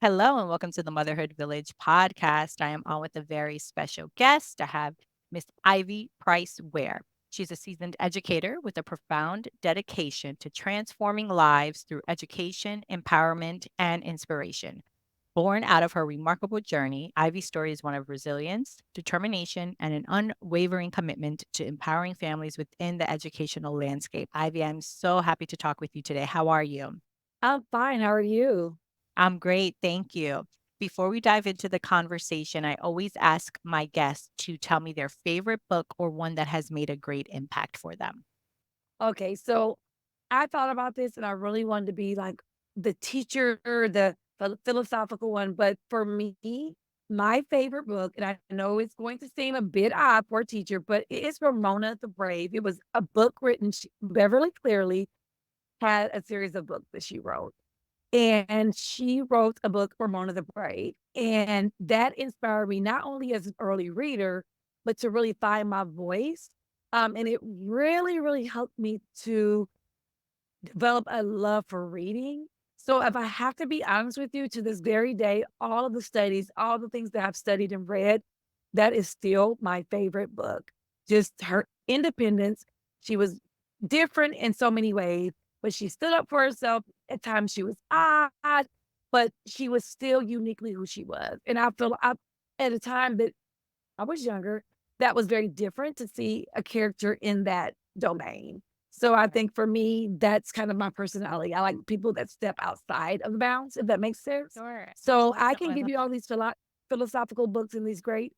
Hello and welcome to the Motherhood Village podcast. I am on with a very special guest. I have Miss Ivy Price-Ware. She's a seasoned educator with a profound dedication to transforming lives through education, empowerment, and inspiration. Born out of her remarkable journey, Ivy's story is one of resilience, determination, and an unwavering commitment to empowering families within the educational landscape. Ivy, I'm so happy to talk with you today. How are you? I'm fine. How are you? I'm great, thank you. Before we dive into the conversation, I always ask my guests to tell me their favorite book or one that has made a great impact for them. Okay, so I thought about this and I really wanted to be like the teacher, the philosophical one. But for me, my favorite book, and I know it's going to seem a bit odd for a teacher, but it is Ramona the Brave. It was a book written, Beverly Clearly had a series of books that she wrote. And she wrote a book, Ramona the Brave. And that inspired me not only as an early reader, but to really find my voice. And it really, really helped me to develop a love for reading. So if I have to be honest with you, to this very day, all of the studies, all the things that I've studied and read, that is still my favorite book. Just her independence. She was different in so many ways, but she stood up for herself. At times she was odd, but she was still uniquely who she was. And I feel at a time that I was younger, that was very different to see a character in that domain. So I Right. think for me, that's kind of my personality. I like people that step outside of the bounds, if that makes sense. Sure. So I No, can I give love you that. all these philosophical books and these great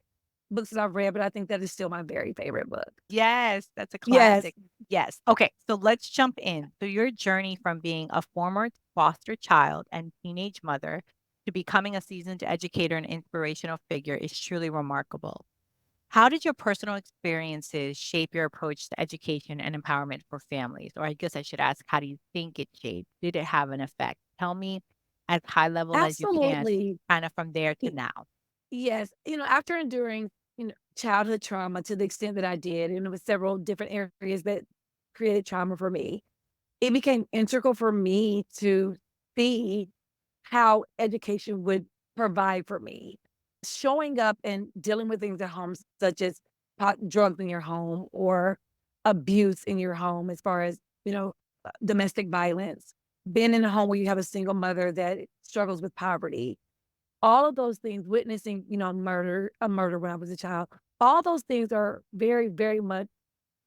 books that I've read, but I think that is still my very favorite book. Yes, that's a Yes. classic. Yes. Okay, so let's jump in. So your journey from being a former foster child and teenage mother to becoming a seasoned educator and inspirational figure is truly remarkable. How did your personal experiences shape your approach to education and empowerment for families? Or I guess I should ask, how do you think it shaped? Did it have an effect? Tell me as high level as you can, Absolutely. kind of from there to Y- now. Yes. After enduring, childhood trauma to the extent that I did, and it was several different areas that created trauma for me, it became integral for me to see how education would provide for me. Showing up and dealing with things at home, such as drugs in your home or abuse in your home, as far as, domestic violence, being in a home where you have a single mother that struggles with poverty, all of those things, witnessing, a murder when I was a child, all those things are very, very much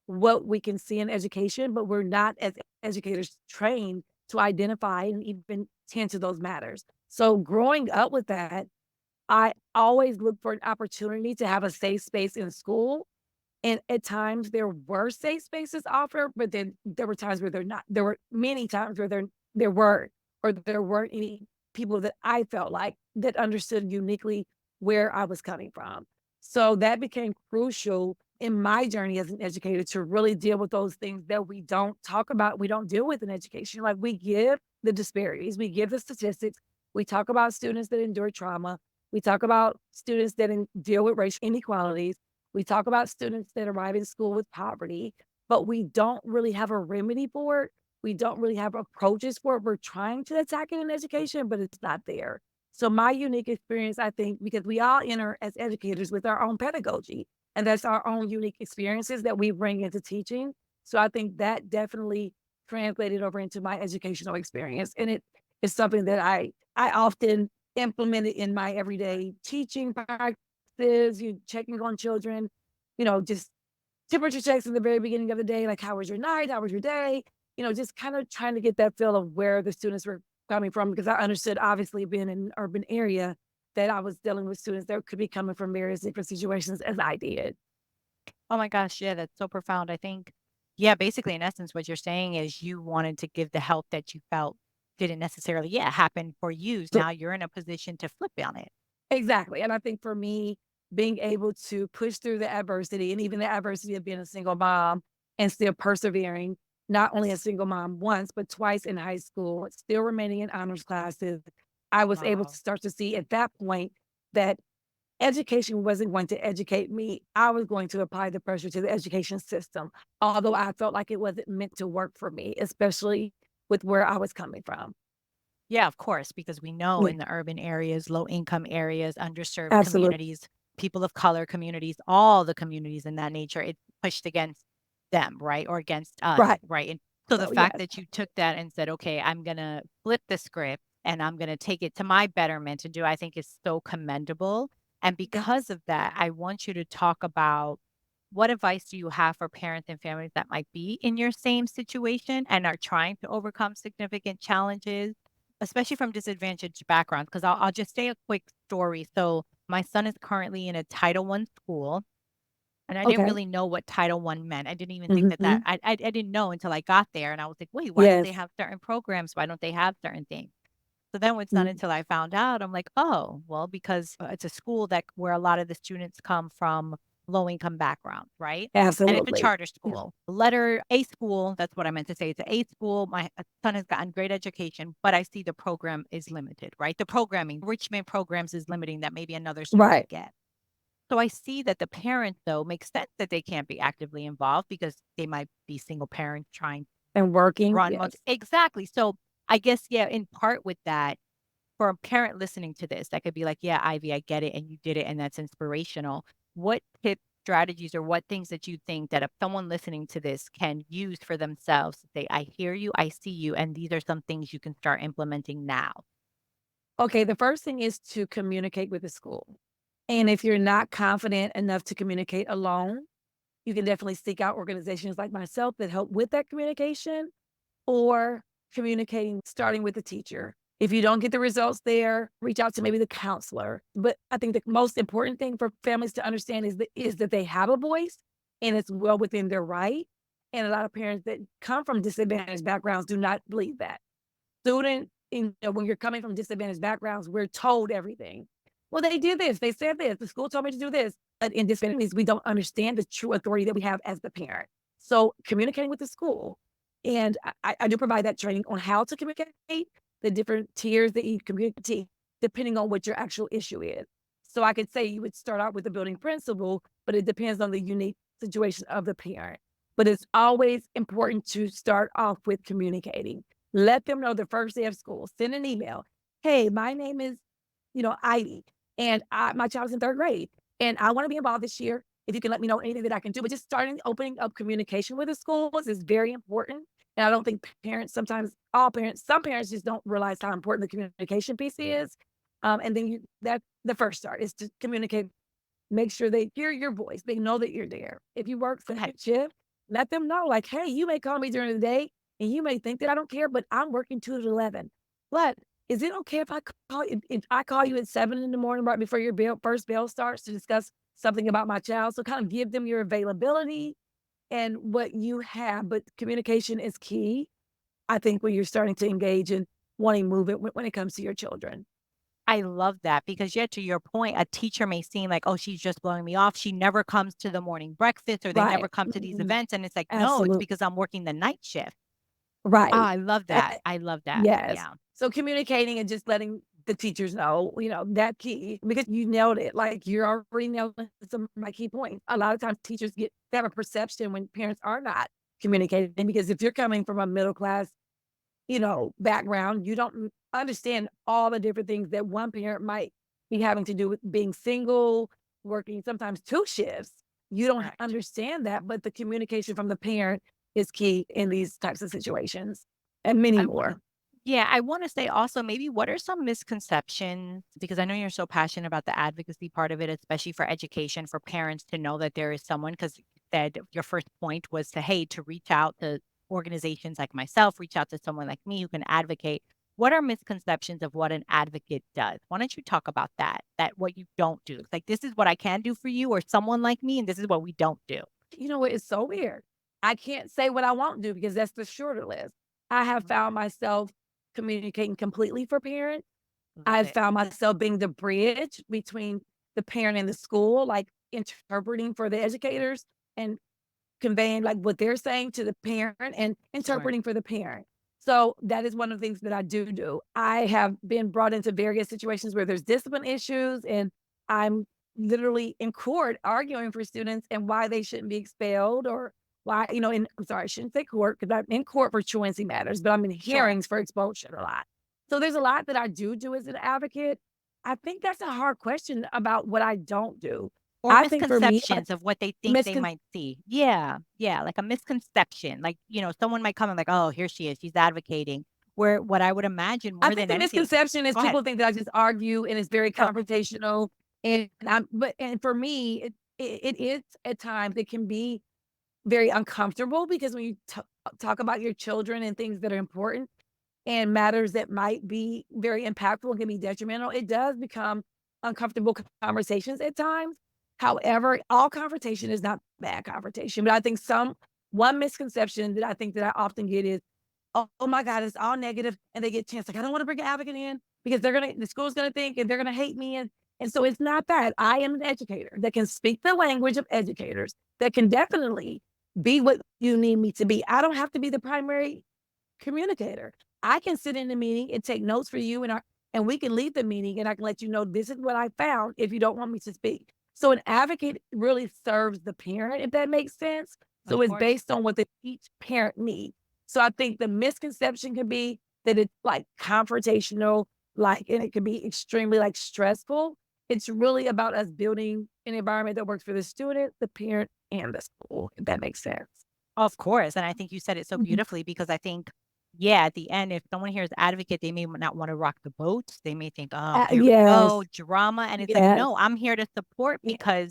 what we can see in education, but we're not as educators trained to identify and even tend to those matters. So growing up with that, I always look for an opportunity to have a safe space in school. And at times there were safe spaces offered, but then there were times where they're not. There were many times where there were or there weren't any people that I felt like that understood uniquely where I was coming from. So that became crucial in my journey as an educator to really deal with those things that we don't talk about, we don't deal with in education. Like we give the disparities, we give the statistics, we talk about students that endure trauma, we talk about students that deal with racial inequalities, we talk about students that arrive in school with poverty, but we don't really have a remedy for it. We don't really have approaches for it. We're trying to attack it in education, but it's not there. So my unique experience, I think, because we all enter as educators with our own pedagogy, and that's our own unique experiences that we bring into teaching. So I think that definitely translated over into my educational experience, and it is something that I often implement it in my everyday teaching practices. You checking on children, just temperature checks in the very beginning of the day, like how was your night, how was your day, just kind of trying to get that feel of where the students were coming from because I understood, obviously, being in an urban area, that I was dealing with students that could be coming from various different situations as I did. Oh my gosh, yeah, that's so profound. I think, yeah, basically, in essence, what you're saying is you wanted to give the help that you felt didn't necessarily, yeah, happen for you. So Now you're in a position to flip on it. exactly, and I think for me, being able to push through the adversity and even the adversity of being a single mom and still persevering, not only a single mom once, but twice in high school, still remaining in honors classes, I was able to Wow. start to see at that point that education wasn't going to educate me. I was going to apply the pressure to the education system, although I felt like it wasn't meant to work for me, especially with where I was coming from. Yeah, of course, because we know Yeah, in the urban areas, low income areas, underserved absolutely. communities, people of color communities, all the communities in that nature, it's pushed against them, right? Or against us, Right. right? And so the So, fact yes. that you took that and said, okay, I'm going to flip the script and I'm going to take it to my betterment and do, I think is so commendable. And Yeah. because of that, I want you to talk about what advice do you have for parents and families that might be in your same situation and are trying to overcome significant challenges, especially from disadvantaged backgrounds? Because I'll just say a quick story. So my son is currently in a Title I school, and I didn't Okay. really know what Title I meant. I didn't even think that Mhm. I didn't know until I got there, and I was like, "Wait, why don't they Yes. have certain programs? Why don't they have certain things?" So then it's not Mhm. until I found out, I'm like, "Oh, well, because, it's a school that where a lot of the students come from low income backgrounds, right? And it's a Absolutely. charter Yeah. school. Letter A school, that's what I meant to say. It's a A school. My son has gotten great education, but I see the program is limited, right? The programming, enrichment programs is limiting that maybe another school Right. would get. So I see that the parents, though, makes sense that they can't be actively involved because they might be single parents trying to And working, run yes. exactly. So I guess, yeah, in part with that, for a parent listening to this, that could be like, "Yeah, Ivy, I get it, and you did it, and that's inspirational." What tips, strategies, or what things that you think that if someone listening to this can use for themselves to say, "I hear you, I see you, and these are some things you can start implementing now." Okay, the first thing is to communicate with the school. And if you're not confident enough to communicate alone, you can definitely seek out organizations like myself that help with that communication or communicating starting with the teacher. If you don't get the results there, reach out to maybe the counselor. But I think the most important thing for families to understand is that they have a voice and it's well within their right. And a lot of parents that come from disadvantaged backgrounds do not believe that. When you're coming from disadvantaged backgrounds, we're told everything. Well, they did this, they said this, the school told me to do this. But in disadvantaged, we don't understand the true authority that we have as the parent. So communicating with the school. And I do provide that training on how to communicate, the different tiers that you communicate, depending on what your actual issue is. So I could say you would start out with the building principal, but it depends on the unique situation of the parent. But it's always important to start off with communicating. Let them know the first day of school. Send an email. Hey, my name is, Ivy, and my child's in third grade, and I want to be involved this year. If you can let me know anything that I can do, but just starting opening up communication with the schools is very important. And I don't think parents sometimes, all parents, some parents just don't realize how important the communication piece is. And then that the first start is to communicate. Make sure they hear your voice. They know that you're there. If you work Okay. second shift, let them know, like, hey, you may call me during the day and you may think that I don't care, but I'm working 2 to 11. But is it okay if I call you at 7 in the morning right before your first bell starts to discuss something about my child? So kind of give them your availability and what you have. But communication is key, I think, when you're starting to engage in wanting movement when it comes to your children. I love that because, yeah, to your point, a teacher may seem like, "Oh, she's just blowing me off. She never comes to the morning breakfast or they never Right. come to these Mhm. events." And it's like, "No, it's Absolutely. because I'm working the night shift." Ah, Right. I love Eh, that. I love that. yes. Yeah. So communicating and just letting the teachers know, that key because you nailed it. Like you're already nailing some of my key points. A lot of times teachers they have a perception when parents are not communicating because if you're coming from a middle class, background, you don't understand all the different things that one parent might be having to do with being single, working sometimes two shifts. You don't Correct. understand that, but the communication from the parent is key in these types of situations and many I wanna more. Yeah, I wanna say also maybe what are some misconceptions, because I know you're so passionate about the advocacy part of it, especially for education, for parents to know that there is someone, because you said your first point was to, hey, to reach out to organizations like myself, reach out to someone like me who can advocate. What are misconceptions of what an advocate does? Why don't you talk about that what you don't do? It's like, this is what I can do for you or someone like me, and this is what we don't do. You know what? It's so weird. I can't say what I won't do because that's the shorter list. I have found myself communicating completely for parents. Love I've it. found myself being the bridge between the parent and the school, like interpreting for the educators and conveying like what they're saying to the parent and Sure. interpreting for the parent. So that is one of the things that I do. I have been brought into various situations where there's discipline issues and I'm literally in court arguing for students and why they shouldn't be expelled or why, I'm sorry, I shouldn't say court because I'm in court for truancy matters, but I'm in Sure. hearings for expulsion a lot. So there's a lot that I do as an advocate. I think that's a hard question about what I don't do. Or I think for me, like, misconceptions of what they think they miscon might see. Yeah, yeah, like a misconception, like, someone might come and like, "Oh, here she is, she's advocating." Where what I would imagine I more think than the anything. misconception is Go ahead. people think that I just argue and it's very No, confrontational, and for me, it is at times, it can be very uncomfortable because when you talk about your children and things that are important and matters that might be very impactful and can be detrimental, it does become uncomfortable conversations at times. However, all confrontation is not bad confrontation, but I think one misconception that I think that I often get is, oh my God, it's all negative, and they get chance like, I don't want to bring an advocate in because the school's gonna think and they're gonna hate me. And so it's not that. I am an educator that can speak the language of educators, that can definitely be what you need me to be. I don't have to be the primary communicator. I can sit in the meeting and take notes for you, and we can leave the meeting and I can let you know this is what I found if you don't want me to speak. So an advocate really serves the parent, if that makes sense. So of it's course. based on what each parent needs. So I think the misconception could be that it's like confrontational, like, and it could be extremely like stressful. It's really about us building an environment that works for the student, the parent, and the school, if that makes sense. Of course, and I think you said it so Mhm. beautifully because I think, yeah, at the end, if someone hears advocate, they may not wanna rock the boat. They may think, "Oh, here we Yes, go, drama," and it's like, yes. "No, I'm here to support," Yeah. because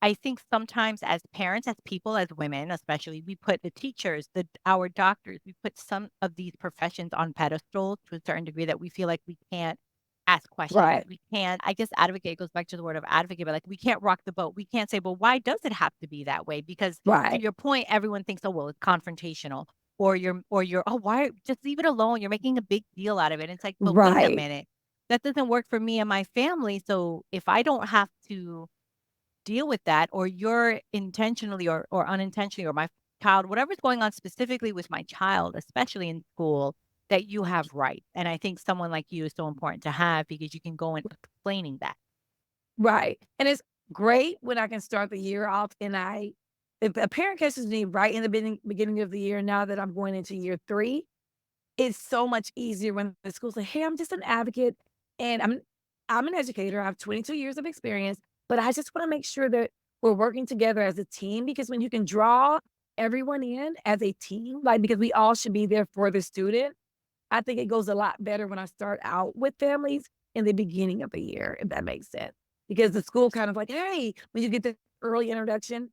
I think sometimes as parents, as people, as women, especially, we put the teachers, our doctors, we put some of these professions on pedestals to a certain degree that we feel like we can't ask questions. Right, We can't, I guess advocate goes back to the word of advocate, but like we can't rock the boat. We can't say, well, why does it have to be that way? Because to right, your point, everyone thinks, oh, well, it's confrontational. Or you're, oh, why just leave it alone? You're making a big deal out of it. And it's like, but wait a right, minute. That doesn't work for me and my family. So if I don't have to deal with that or you're intentionally or unintentionally or my child, whatever's going on specifically with my child, especially in school, that you have rights. And I think someone like you is so important to have because you can go in explaining that. right, and it's great when I can start the year off and if a parent catches me right in the beginning of the year now that I'm going into year 3, it's so much easier when the school's like, "Hey, I'm just an advocate, and I'm an educator, I have 22 years of experience, but I just wanna make sure that we're working together as a team," because when you can draw everyone in as a team, like, because we all should be there for the student, I think it goes a lot better when I start out with families in the beginning of the year, if that makes sense. Because the school kind of like, "Hey," when you get the early introduction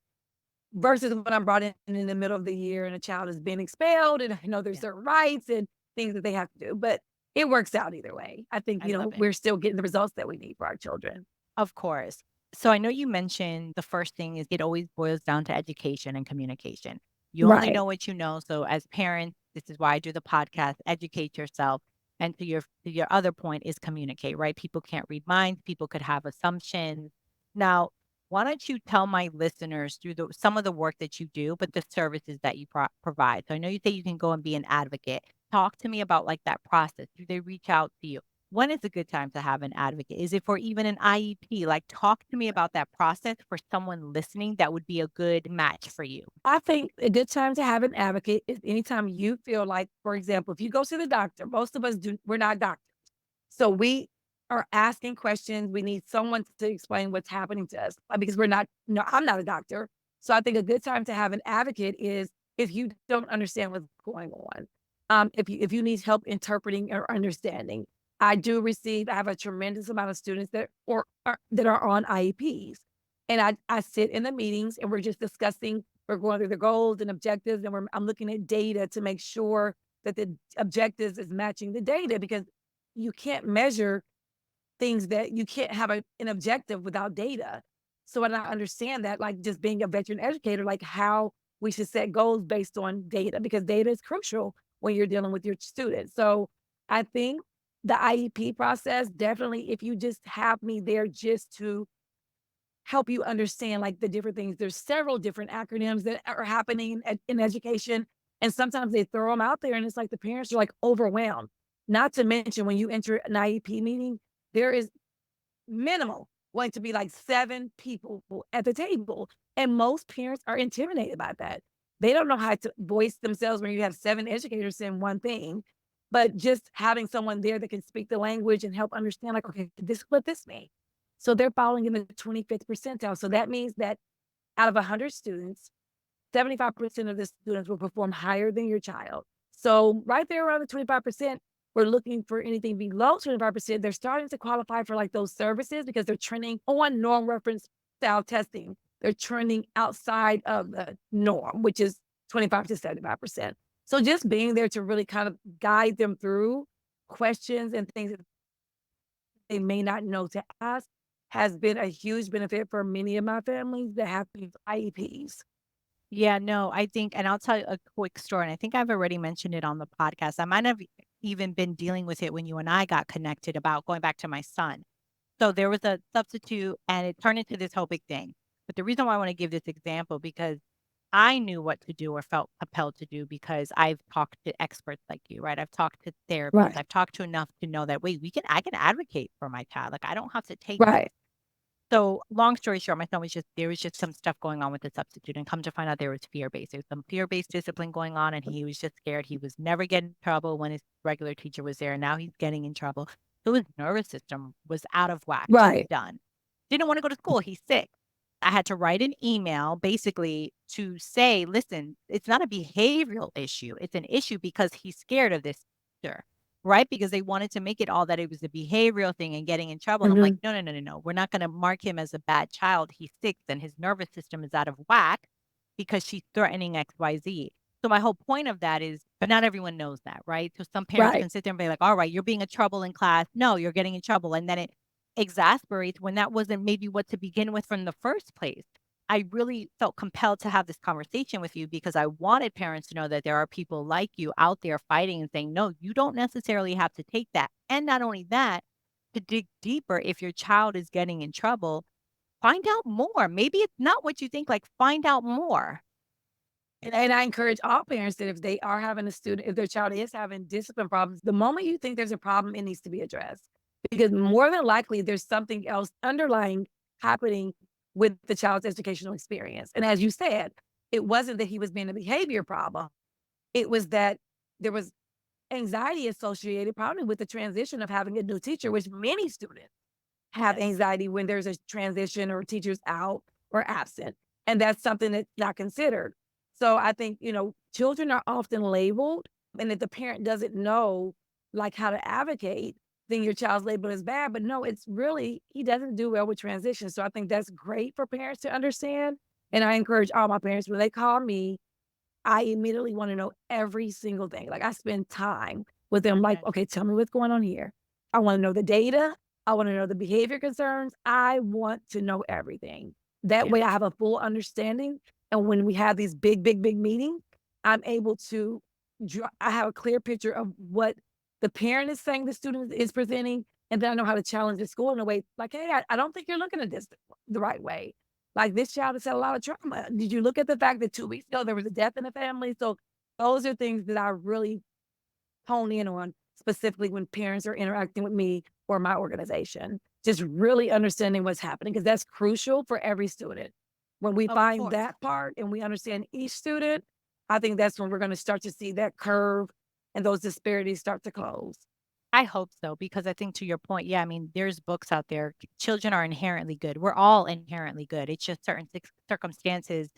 versus when I'm brought in the middle of the year and a child has been expelled and I know there's Yeah, certain rights and things that they have to do, but it works out either way. I think, I love it. we're still getting the results that we need for our children. Of course. So I know you mentioned the first thing is it always boils down to education and communication. You only Right, know what you know. So as parents, this is why I do the podcast, educate yourself. And to your other point is communicate, right? People can't read minds, people could have assumptions. Now, why don't you tell my listeners through some of the work that you do, but the services that you provide. So I know you say you can go and be an advocate. Talk to me about like that process. Do they reach out to you? When is a good time to have an advocate? Is it for even an IEP? Like, talk to me about that process for someone listening that would be a good match for you. I think a good time to have an advocate is anytime you feel like, for example, if you go to the doctor, most of us we're not doctors. So we are asking questions. We need someone to explain what's happening to us because we're not, no, I'm not a doctor. So I think a good time to have an advocate is if you don't understand what's going on. If you need help interpreting or understanding. I have a tremendous amount of students that are on IEPs. And I sit in the meetings and we're just discussing, we're going through the goals and objectives, and I'm looking at data to make sure that the objectives is matching the data because you can't measure things that you can't have an objective without data. So when I understand that, like just being a veteran educator, like how we should set goals based on data because data is crucial when you're dealing with your students. So I think the IEP process, definitely, if you just have me there just to help you understand like the different things. There's several different acronyms that are happening in education. And sometimes they throw them out there and it's like the parents are like overwhelmed. Not to mention when you enter an IEP meeting, there is minimal going to be like 7 people at the table. And most parents are intimidated by that. They don't know how to voice themselves when you have 7 educators saying one thing. but just having someone there that can speak the language and help understand, like, okay, this is what this means. So they're falling in the 25th percentile. So that means that out of 100 students, 75% of the students will perform higher than your child. So right there around the 25%, we're looking for anything below 25%. They're starting to qualify for like those services because they're trending on norm reference style testing. They're trending outside of the norm, which is 25 to 75%. So just being there to really kind of guide them through questions and things that they may not know to ask has been a huge benefit for many of my families that have these IEPs. Yeah, no, I think and I'll tell you a quick story, and I think I've already mentioned it on the podcast. I might have even been dealing with it when you and I got connected about going back to my son. So there was a substitute and it turned into this whole big thing. But the reason why I want to give this example because I knew what to do or felt compelled to do because I've talked to experts like you, right? I've talked to therapists. Right. I've talked to enough to know that wait, I can advocate for my child. Like I don't have to take this. Right. So, long story short, my son was just there was just some stuff going on with the substitute, and come to find out there was fear-based. There was some fear-based discipline going on, and he was just scared. He was never getting in trouble when his regular teacher was there. Now he's getting in trouble. So his nervous system was out of whack, just Right. done. Didn't want to go to school. He's sick. I had to write an email basically to say, listen, it's not a behavioral issue. It's an issue because he's scared of this teacher, right? Because they wanted to make it all that it was a behavioral thing and getting in trouble. And I'm like, Mhm. no, no, no, no, no. We're not going to mark him as a bad child. He's 6 and his nervous system is out of whack because she's threatening XYZ. So my whole point of that is, but not everyone knows that, right? So some parents Right. can sit there and be like, all right, you're being a trouble in class. No, you're getting in trouble. And then it exasperates when that wasn't maybe what to begin with from the first place. I really felt compelled to have this conversation with you because I wanted parents to know that there are people like you out there fighting and saying, no, you don't necessarily have to take that. And not only that, to dig deeper, if your child is getting in trouble, find out more. Maybe it's not what you think, like find out more. And I encourage all parents that if they are having a student, if their child is having discipline problems, the moment you think there's a problem, it needs to be addressed. Because more than likely, there's something else underlying happening with the child's educational experience. And as you said, it wasn't that he was being a behavior problem. It was that there was anxiety associated probably with the transition of having a new teacher, which many students have Yes. anxiety when there's a transition or teachers out or absent. And that's something that's not considered. So I think, children are often labeled, and if the parent doesn't know like how to advocate, then your child's labeled as bad. But no, it's really he doesn't do well with transition. So I think that's great for parents to understand. And I encourage all my parents when they call me, I immediately wanna know every single thing, like, I spend time with them, like, Yes. "Okay, tell me what's going on here." I wanna know the data, I wanna know the behavior concerns, I want to know everything. That Yes. way, I have a full understanding, and when we have these big, big, big meetings, I'm able to I have a clear picture of what the parent is saying the student is presenting, and then I know how to challenge the school in a way like, "Hey, I don't think you're looking at this the right way. Like, this child has had a lot of trauma. Did you look at the fact that 2 weeks ago there was a death in the family?" So, those are things that I really hone in on, specifically when parents are interacting with me or my organization. Just really understanding what's happening because that's crucial for every student. When we Of find course. that part and we understand each student, I think that's when we're gonna start to see that curve and those disparities start to close. I hope so, because I think to your point, yeah, I mean, there's books out there. Children are inherently good. We're all inherently good. It's just certain circumstances,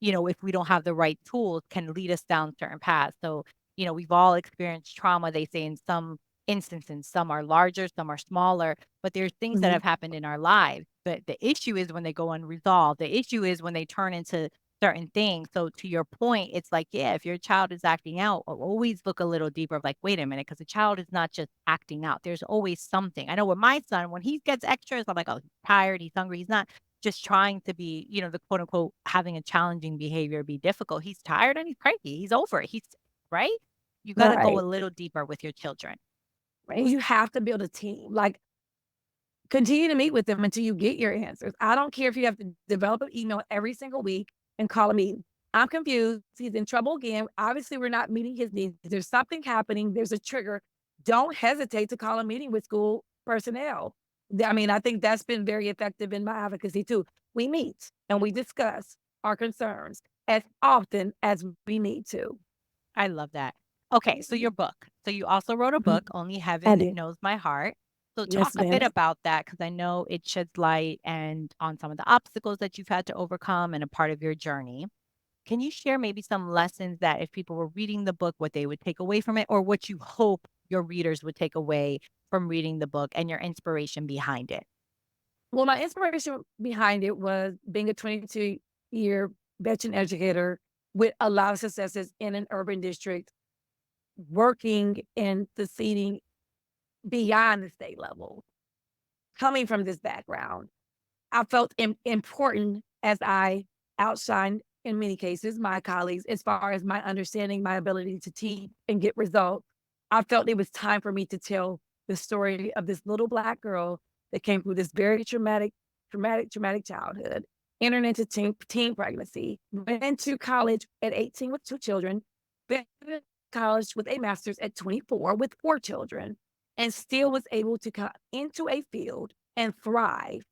if we don't have the right tools, can lead us down certain paths. So, we've all experienced trauma, they say in some instances. Some are larger, some are smaller, but there's things that Mhm. have happened in our lives. But the issue is when they go unresolved. The issue is when they turn into certain things. So to your point, it's like, yeah, if your child is acting out, always look a little deeper of like, wait a minute, because the child is not just acting out. There's always something. I know with my son, when he gets extras, I'm like, oh, he's tired, he's hungry. He's not just trying to be, the quote unquote having a challenging behavior be difficult. He's tired and he's cranky. He's over it. He's right. You got to go a Right. little deeper with your children. And you have to build a team. Like, continue to meet with them until you get your answers. I don't care if you have to develop an email every single week and call a meeting. I'm confused. He's in trouble again. Obviously, we're not meeting his needs. There's something happening. There's a trigger. Don't hesitate to call a meeting with school personnel. I mean, I think that's been very effective in my advocacy too. We meet and we discuss our concerns as often as we need to. I love that. Okay, so your book. So you also wrote a Mhm. book, Only I Heaven did. Knows My Heart. So talk Yes, a bit ma'am. about that because I know it sheds light and on some of the obstacles that you've had to overcome and a part of your journey. Can you share maybe some lessons that if people were reading the book, what they would take away from it, or what you hope your readers would take away from reading the book and your inspiration behind it? Well, my inspiration behind it was being a 22-year veteran educator with a lot of successes in an urban district, working and succeeding beyond the state level. Coming from this background, I felt important as I outshined, in many cases, my colleagues as far as my understanding, my ability to teach and get results. I felt it was time for me to tell the story of this little Black girl that came through this very traumatic childhood, entered into teen pregnancy, went into college at 18 with 2 children, went to college with a master's at 24 with 4 children, and still was able to come into a field and thrive.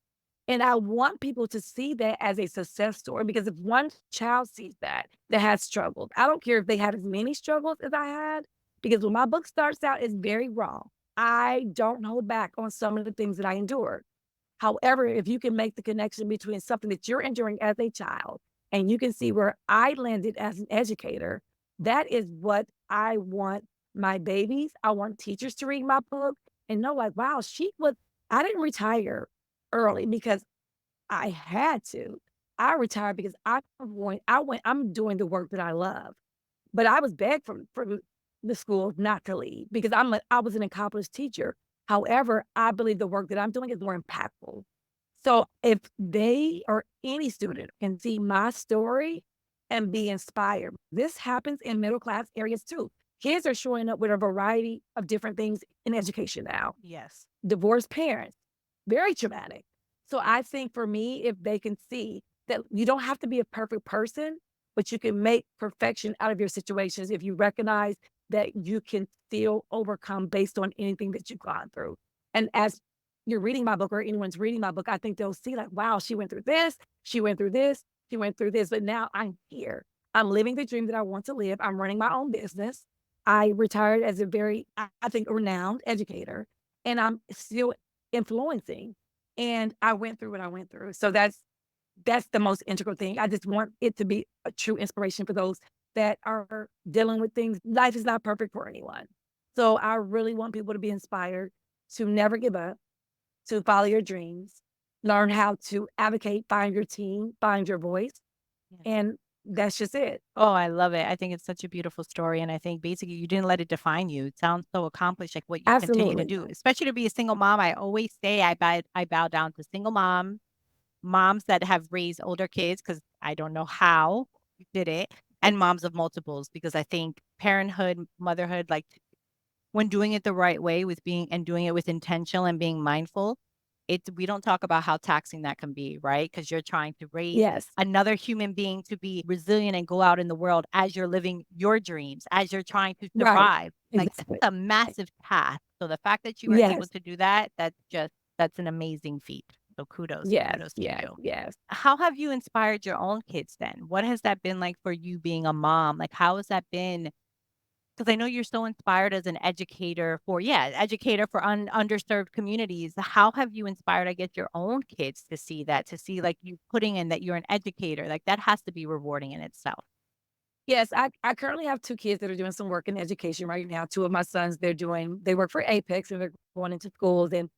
And I want people to see that as a success story because if one child sees that has struggled, I don't care if they had as many struggles as I had, because when my book starts out, it's very raw. I don't hold back on some of the things that I endured. However, if you can make the connection between something that you're enduring as a child and you can see where I landed as an educator, that is what I want my babies. I want teachers to read my book and know, like, wow, I didn't retire early because I had to. I retired because I'm doing the work that I love. But I was begged from the school not to leave because I was an accomplished teacher. However, I believe the work that I'm doing is more impactful. So if they or any student can see my story and be inspired, this happens in middle class areas too. Kids are showing up with a variety of different things in education now. Yes. Divorced parents, very traumatic. So I think for me, if they can see that you don't have to be a perfect person, but you can make perfection out of your situations if you recognize that you can still overcome based on anything that you've gone through. And as you're reading my book or anyone's reading my book, I think they'll see like, wow, she went through this, she went through this, she went through this, but now I'm here. I'm living the dream that I want to live. I'm running my own business. I retired as a very, I think, renowned educator, and I'm still influencing. And I went through what I went through. So that's the most integral thing. I just want it to be a true inspiration for those that are dealing with things. Life is not perfect for anyone. So I really want people to be inspired to never give up, to follow your dreams, learn how to advocate, find your team, find your voice. Yes. And that's just it. Oh, I love it. I think it's such a beautiful story, and I think basically you didn't let it define you. It sounds so accomplished, like what you continue to Absolutely. do, especially to be a single mom. I always say I bow down to single moms that have raised older kids because I don't know how you did it, and moms of multiples because I think parenthood, motherhood, like when doing it the right way with being and doing it with intentional and being mindful, it's we don't talk about how taxing that can be, right? Because you're trying to raise Yes. another human being to be resilient and go out in the world as you're living your dreams, as you're trying to Right. survive. Like Exactly. that's a massive task. So the fact that you were able Yes. to do that, that's an amazing feat. So Yes. kudos to Yes. you. Yes. How have you inspired your own kids then? What has that been like for you being a mom? Like how has that been? Because I know you're so inspired as an educator for educator for underserved communities. How have you inspired, I guess, your own kids to see that, to see, like, you putting in that you're an educator? Like, that has to be rewarding in itself. Yes, I currently have 2 kids that are doing some work in education right now. 2 of my sons, they work for Apex, and they're going into schools and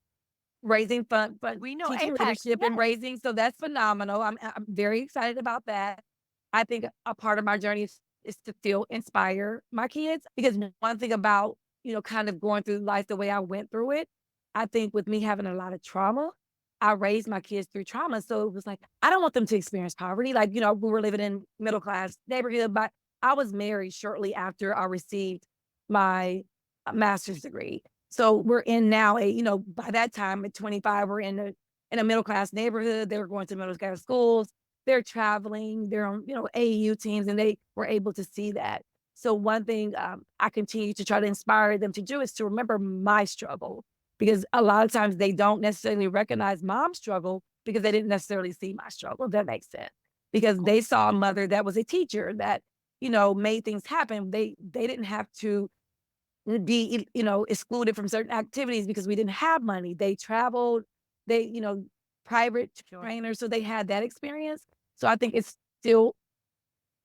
raising fun We know teaching Apex, leadership and yes. raising, so that's phenomenal. I'm very excited about that. I think a part of my journey is to still inspire my kids because one thing about, kind of going through life the way I went through it, I think with me having a lot of trauma, I raised my kids through trauma, so it was like, I don't want them to experience poverty, like, we were living in middle class neighborhood, but I was married shortly after I received my, master's degree. So we're in now by that time at 25, we're in a middle class neighborhood. They were going to middle class schools. They're traveling. They're on, AAU teams, and they were able to see that. So one thing I continue to try to inspire them to do is to remember my struggle because a lot of times they don't necessarily recognize mom's struggle because they didn't necessarily see my struggle. If that makes sense. Because they saw a mother that was a teacher that, made things happen. They didn't have to be, excluded from certain activities because we didn't have money. They traveled, they, private Sure. trainers, so they had that experience. So I think it's still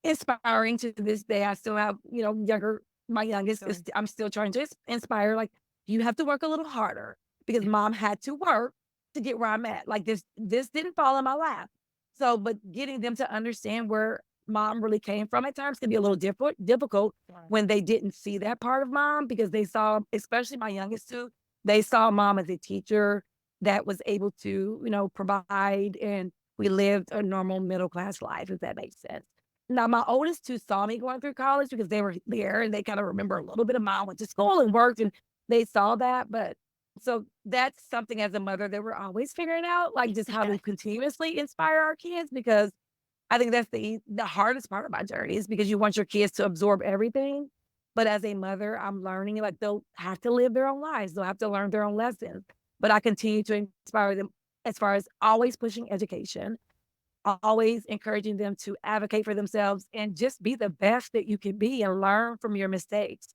inspiring to this day. I still have, my youngest is, Sure. I'm still trying to inspire, like, you have to work a little harder because mom had to work to get where I'm at. Like this didn't fall in my lap. So, but getting them to understand where mom really came from at times can be a little difficult Sure. when they didn't see that part of mom because they saw, especially my youngest two, they saw mom as a teacher that was able to, provide, and we lived a normal middle class life, if that makes sense. Now, my oldest 2 saw me going through college because they were there and they kinda remember a little bit of mom went to school and worked, and they saw that, but so that's something as a mother that we're always figuring out, like, just how Yeah. to continuously inspire our kids because I think that's the hardest part of my journey is because you want your kids to absorb everything, but as a mother, I'm learning, like, they'll have to live their own lives, they'll have to learn their own lessons, but I continue to inspire them as far as always pushing education, always encouraging them to advocate for themselves and just be the best that you can be and learn from your mistakes.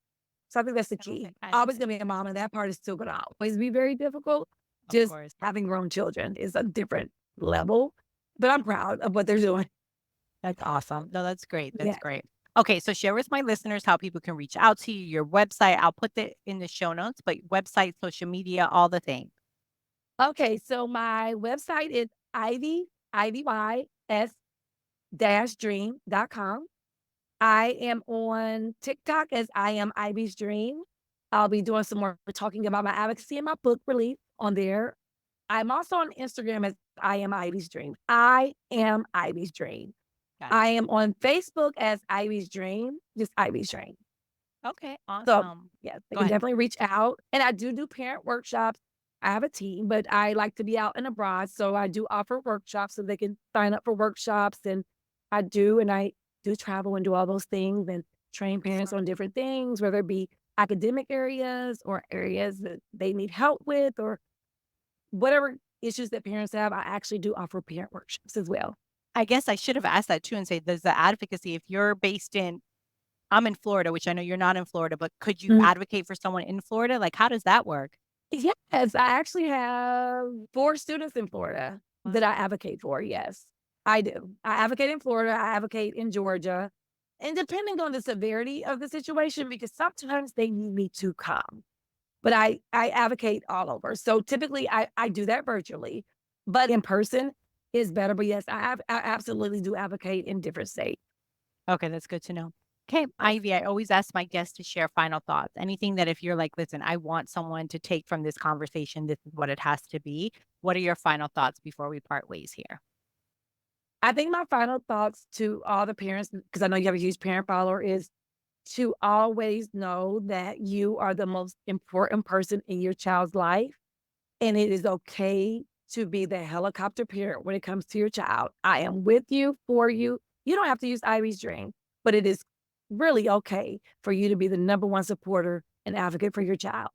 So I think that's the Okay. key. And Always gonna be a mom, and that part is still gonna always be very difficult. of Just course. having grown children is a different level, but I'm proud of what they're doing. That's awesome. No, that's great. That's Yeah. great. Okay, so share with my listeners how people can reach out to you, your website. I'll put that in the show notes, but website, social media, all the things. Okay, so my website is Ivy dash dream.com. I am on TikTok as I am Ivy's Dream. I'll be doing some more talking about my advocacy and my book release on there. I'm also on Instagram as I am Ivy's Dream. I am Ivy's Dream. Got I am on Facebook as Ivy's Dream, just Ivy's Dream. it. Okay, So, awesome. yes, they Go can ahead. definitely reach out. And I do parent workshops. I have a team, but I like to be out and abroad. So I do offer workshops so they can sign up for workshops. And I do travel and do all those things and train parents Excellent. on different things, whether it be academic areas or areas that they need help with or whatever issues that parents have. I actually do offer parent workshops as well. I guess I should have asked that too and say, does the advocacy, if you're based in, I'm in Florida, which I know you're not in Florida, but could you advocate for someone in Florida? Like, how does that work? Yes, I actually have 4 students in Florida that I Wow. advocate for, yes, I do. I advocate in Florida, I advocate in Georgia, and depending on the severity of the situation, because sometimes they need me to come, but I advocate all over. So, typically, I do that virtually, but in person is better, but yes, I absolutely do advocate in different states. Okay, that's good to know. Okay, Ivy, I always ask my guests to share final thoughts. Anything that if you're like, listen, I want someone to take from this conversation, this is what it has to be. What are your final thoughts before we part ways here? I think my final thoughts to all the parents, because I know you have a huge parent follower, is to always know that you are the most important person in your child's life, and it is okay to be the helicopter parent when it comes to your child. I am with you, for you. You don't have to use Ivy's dream, but it is really okay for you to be the number one supporter and advocate for your child.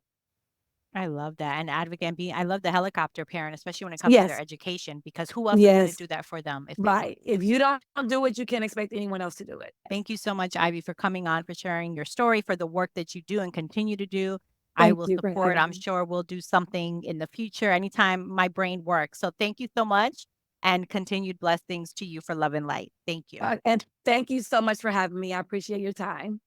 I love that. And advocate and I love the helicopter parent, especially when it comes to their Yes, education, because who else is going to yes, do that for them if they don't? right. If you don't do it, you can't expect anyone else to do it. Yes. Thank you so much, Ivy, for coming on, for sharing your story, for the work that you do and continue to do. I Thank will you for support. having I'm me. sure we'll do something in the future anytime my brain works. So thank you so much and continued blessings to you for love and light. Thank you. And thank you so much for having me. I appreciate your time.